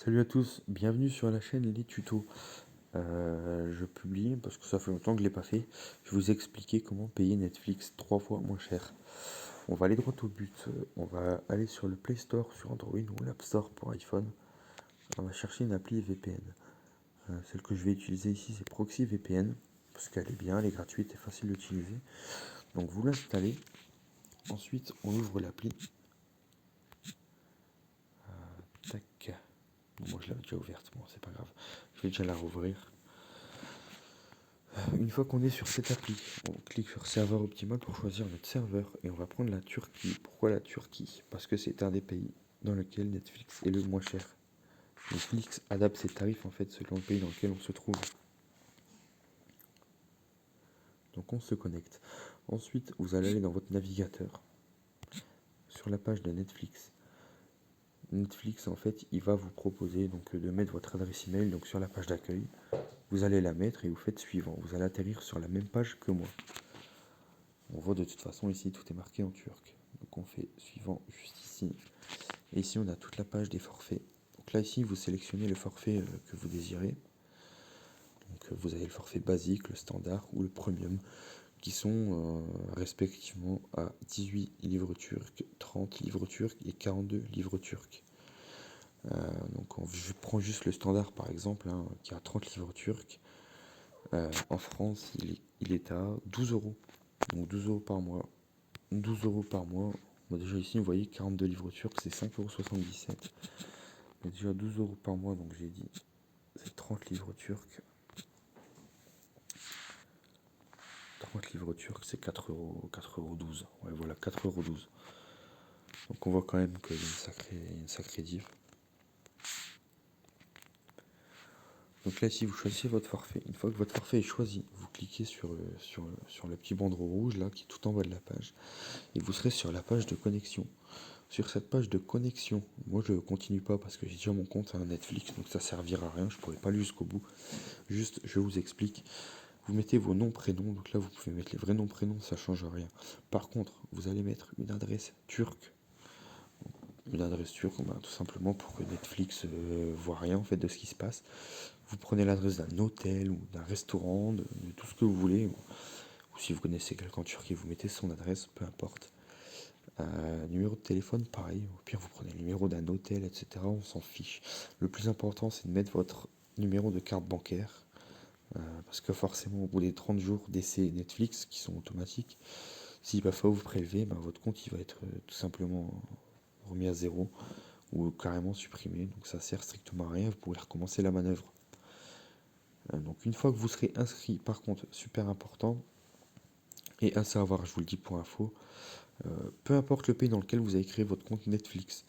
Salut à tous, bienvenue sur la chaîne Les Tutos. Je publie parce que ça fait longtemps que je ne l'ai pas fait. Je vais vous expliquer comment payer Netflix 3 fois moins cher. On va aller droit au but. On va aller sur le Play Store sur Android ou l'App Store pour iPhone. On va chercher une appli VPN. Celle que je vais utiliser ici, c'est Proxy VPN parce qu'elle est bien, elle est gratuite et facile d'utiliser. Donc vous l'installez. Ensuite, on ouvre l'appli. Tac. Bon, moi je l'avais déjà ouverte, bon c'est pas grave. Je vais déjà la rouvrir. Une fois qu'on est sur cette appli, on clique sur serveur optimal pour choisir notre serveur et on va prendre la Turquie. Pourquoi la Turquie? Parce que c'est un des pays dans lequel Netflix est le moins cher. Netflix adapte ses tarifs en fait selon le pays dans lequel on se trouve. Donc on se connecte. Ensuite, vous allez aller dans votre navigateur sur la page de Netflix. Netflix en fait, il va vous proposer donc de mettre votre adresse email donc sur la page d'accueil. Vous allez la mettre et vous faites suivant. Vous allez atterrir sur la même page que moi. On voit de toute façon ici tout est marqué en turc. Donc on fait suivant juste ici. Et ici on a toute la page des forfaits. Donc là ici vous sélectionnez le forfait que vous désirez. Donc vous avez le forfait basique, le standard ou le premium qui sont respectivement à 18 livres turcs, 30 livres turcs et 42 livres turcs. Donc je prends juste le standard par exemple qui a 30 livres turcs. En France il est à 12 euros. Donc 12 euros par mois. 12 euros par mois. Bon, déjà ici, vous voyez, 42 livres turcs, c'est 5,77 €. Mais déjà 12 euros par mois, donc j'ai dit, c'est 30 livres turcs. 30 livres turcs, c'est 4,12 €. Ouais, voilà, 4,12 €. Donc on voit quand même qu'il y a une sacrée diff. Donc là, ici, vous choisissez votre forfait. Une fois que votre forfait est choisi, vous cliquez sur le petit bandeau rouge, là, qui est tout en bas de la page. Et vous serez sur la page de connexion. Sur cette page de connexion, moi je continue pas parce que j'ai déjà mon compte à Netflix, donc ça servira à rien, je pourrai pas aller jusqu'au bout. Juste, je vous explique. Vous mettez vos noms, prénoms, donc là vous pouvez mettre les vrais noms, prénoms, ça change rien. Par contre, vous allez mettre une adresse turque. Une adresse turque, tout simplement pour que Netflix voit rien en fait de ce qui se passe. Vous prenez l'adresse d'un hôtel ou d'un restaurant, de tout ce que vous voulez. Ou si vous connaissez quelqu'un en Turquie, vous mettez son adresse, peu importe. Numéro de téléphone, pareil. Au pire, vous prenez le numéro d'un hôtel, etc. On s'en fiche. Le plus important, c'est de mettre votre numéro de carte bancaire. Parce que forcément, au bout des 30 jours d'essai Netflix, qui sont automatiques, s'il ne va pas vous prélever, votre compte il va être tout simplement remis à zéro ou carrément supprimé. Donc ça sert strictement à rien. Vous pourrez recommencer la manœuvre. Donc une fois que vous serez inscrit, par contre, super important, et à savoir, je vous le dis pour info, peu importe le pays dans lequel vous avez créé votre compte Netflix,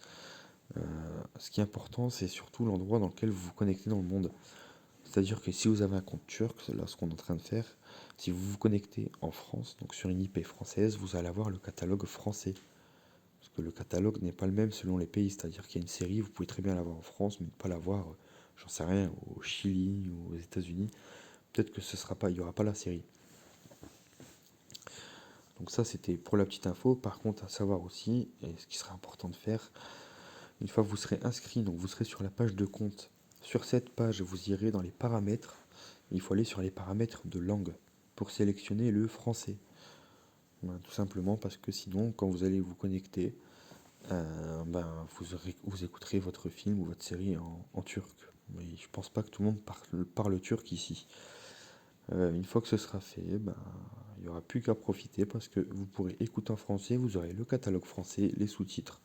ce qui est important, c'est surtout l'endroit dans lequel vous vous connectez dans le monde. C'est-à-dire que si vous avez un compte turc, c'est là ce qu'on est en train de faire, si vous vous connectez en France, donc sur une IP française, vous allez avoir le catalogue français. Parce que le catalogue n'est pas le même selon les pays. C'est-à-dire qu'il y a une série, vous pouvez très bien l'avoir en France, mais ne pas l'avoir, j'en sais rien, au Chili ou aux États-Unis. Peut-être que il n'y aura pas la série. Donc ça, c'était pour la petite info. Par contre, à savoir aussi, et ce qui serait important de faire, une fois que vous serez inscrit, donc vous serez sur la page de compte. Sur cette page, vous irez dans les paramètres. Il faut aller sur les paramètres de langue pour sélectionner le français. Tout simplement parce que sinon, quand vous allez vous connecter, vous écouterez votre film ou votre série en turc. Mais je pense pas que tout le monde parle turc ici. Une fois que ce sera fait, il n'y aura plus qu'à profiter parce que vous pourrez écouter en français, vous aurez le catalogue français, les sous-titres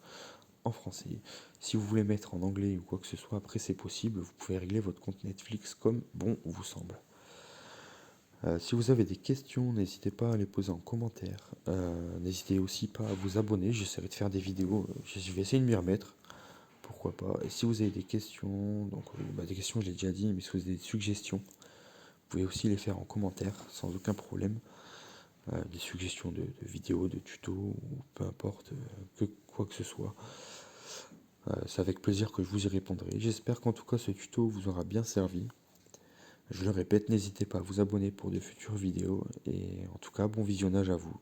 en français. Si vous voulez mettre en anglais ou quoi que ce soit, après c'est possible, vous pouvez régler votre compte Netflix comme bon vous semble. Si vous avez des questions, n'hésitez pas à les poser en commentaire. N'hésitez aussi pas à vous abonner, j'essaierai de faire des vidéos, je vais essayer de m'y remettre, pourquoi pas. Et si vous avez des questions, donc des questions je l'ai déjà dit, mais si vous avez des suggestions, vous pouvez aussi les faire en commentaire sans aucun problème. Des suggestions de vidéos, de tutos, ou peu importe, quoi que ce soit. C'est avec plaisir que je vous y répondrai. J'espère qu'en tout cas ce tuto vous aura bien servi. Je le répète, n'hésitez pas à vous abonner pour de futures vidéos. Et en tout cas, bon visionnage à vous.